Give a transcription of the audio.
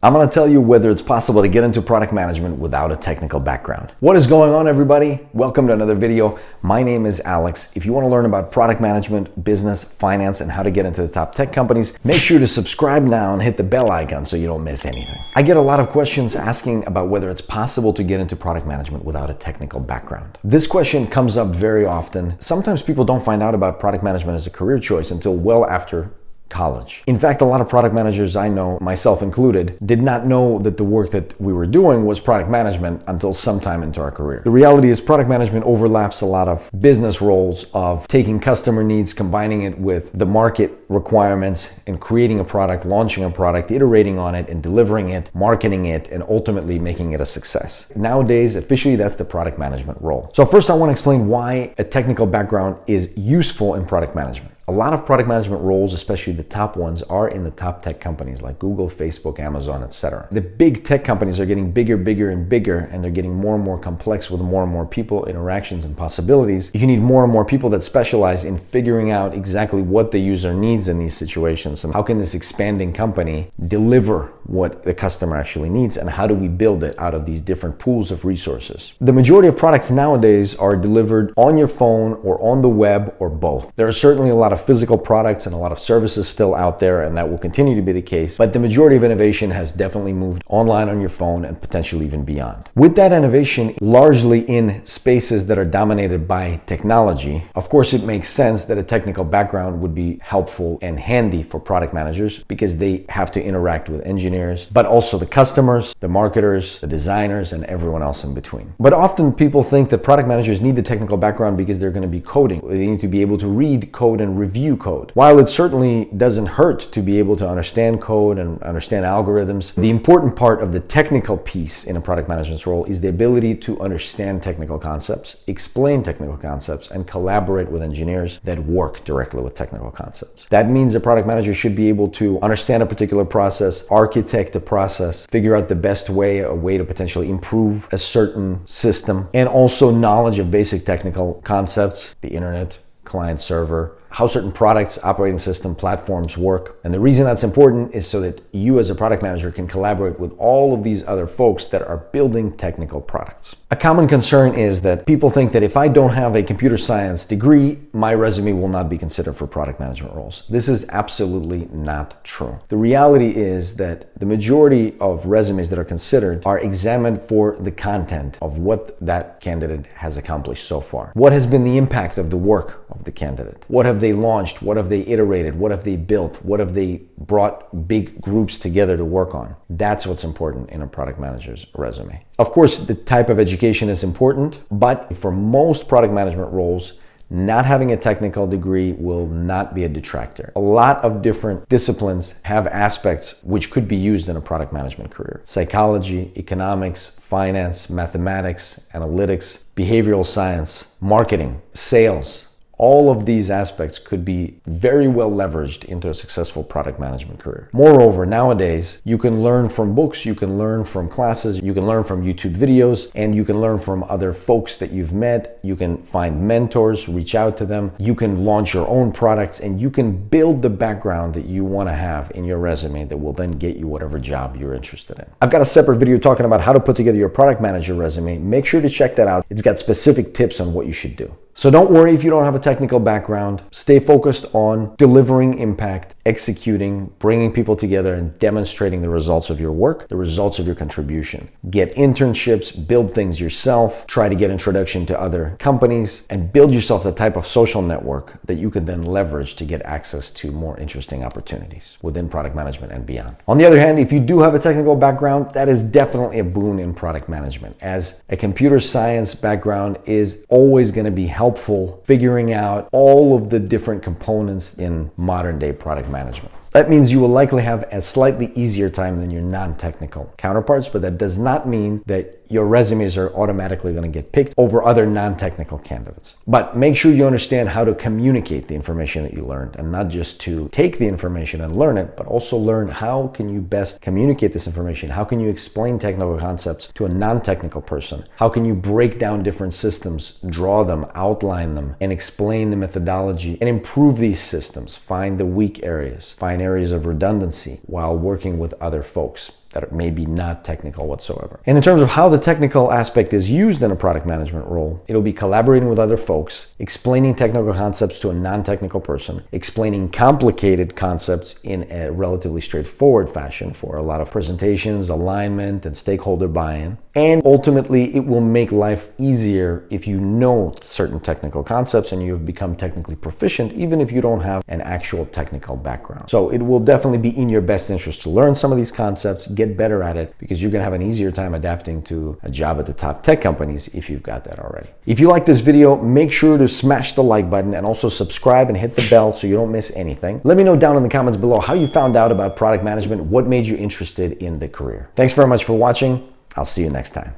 I'm going to tell you whether it's possible to get into product management without a technical background. What is going on, everybody? Welcome to another video. My name is Alex. If you want to learn about product management, business, finance, and how to get into the top tech companies, make sure to subscribe now and hit the bell icon so you don't miss anything. I get a lot of questions asking about whether it's possible to get into product management without a technical background. This question comes up very often. Sometimes people don't find out about product management as a career choice until well after college. In fact, a lot of product managers I know, myself included, did not know that the work that we were doing was product management until sometime into our career. The reality is product management overlaps a lot of business roles of taking customer needs, combining it with the market requirements, and creating a product, launching a product, iterating on it, and delivering it, marketing it, and ultimately making it a success. Nowadays, officially, that's the product management role. So first, I want to explain why a technical background is useful in product management. A lot of product management roles, especially the top ones, are in the top tech companies like Google, Facebook, Amazon, etc. The big tech companies are getting bigger, and they're getting more and more complex with more and more people, interactions, and possibilities. You need more and more people that specialize in figuring out exactly what the user needs in these situations and how can this expanding company deliver what the customer actually needs, and how do we build it out of these different pools of resources. The majority of products nowadays are delivered on your phone or on the web or both. There are certainly a lot of physical products and a lot of services still out there, and that will continue to be the case, but the majority of innovation has definitely moved online on your phone and potentially even beyond. With that innovation largely in spaces that are dominated by technology, of course it makes sense that a technical background would be helpful and handy for product managers because they have to interact with engineers, but also the customers, the marketers, the designers, and everyone else in between. But often people think that product managers need the technical background because they're going to be coding. They need to be able to read code and review code. While it certainly doesn't hurt to be able to understand code and understand algorithms, the important part of the technical piece in a product management role is the ability to understand technical concepts, explain technical concepts, and collaborate with engineers that work directly with technical concepts. That means a product manager should be able to understand a particular process, architect a process, figure out the best way, a way to potentially improve a certain system, and also knowledge of basic technical concepts, the internet, client server, how certain products, operating system, platforms work. And the reason that's important is so that you as a product manager can collaborate with all of these other folks that are building technical products. A common concern is that people think that if I don't have a computer science degree, my resume will not be considered for product management roles. This is absolutely not true. The reality is that the majority of resumes that are considered are examined for the content of what that candidate has accomplished so far. What has been the impact of the work of the candidate? What have they launched? What have they iterated? What have they built? What have they brought big groups together to work on? That's what's important in a product manager's resume. Of course, the type of education is important, but for most product management roles, not having a technical degree will not be a detractor. A lot of different disciplines have aspects which could be used in a product management career. Psychology, economics, finance, mathematics, analytics, behavioral science, marketing, sales. All of these aspects could be very well leveraged into a successful product management career. Moreover, nowadays, you can learn from books, you can learn from classes, you can learn from YouTube videos, and you can learn from other folks that you've met. You can find mentors, reach out to them. You can launch your own products, and you can build the background that you want to have in your resume that will then get you whatever job you're interested in. I've got a separate video talking about how to put together your product manager resume. Make sure to check that out. It's got specific tips on what you should do. So don't worry if you don't have a technical background. Stay focused on delivering impact, executing, bringing people together, and demonstrating the results of your work, the results of your contribution. Get internships, build things yourself, try to get introduction to other companies, and build yourself the type of social network that you can then leverage to get access to more interesting opportunities within product management and beyond. On the other hand, if you do have a technical background, that is definitely a boon in product management, as a computer science background is always going to be helpful figuring out all of the different components in modern day product management. That means you will likely have a slightly easier time than your non-technical counterparts, but that does not mean that your resumes are automatically going to get picked over other non-technical candidates. But make sure you understand how to communicate the information that you learned, and not just to take the information and learn it, but also learn how can you best communicate this information? How can you explain technical concepts to a non-technical person? How can you break down different systems, draw them, outline them, and explain the methodology and improve these systems? Find the weak areas, find areas of redundancy while working with other folks. that are maybe not technical whatsoever. And in terms of how the technical aspect is used in a product management role, it'll be collaborating with other folks, explaining technical concepts to a non-technical person, explaining complicated concepts in a relatively straightforward fashion for a lot of presentations, alignment, and stakeholder buy-in. And ultimately, it will make life easier if you know certain technical concepts and you have become technically proficient, even if you don't have an actual technical background. So it will definitely be in your best interest to learn some of these concepts, get better at it, because you're gonna have an easier time adapting to a job at the top tech companies if you've got that already. If you like this video, make sure to smash the like button and also subscribe and hit the bell so you don't miss anything. Let me know down in the comments below how you found out about product management, what made you interested in the career. Thanks very much for watching. I'll see you next time.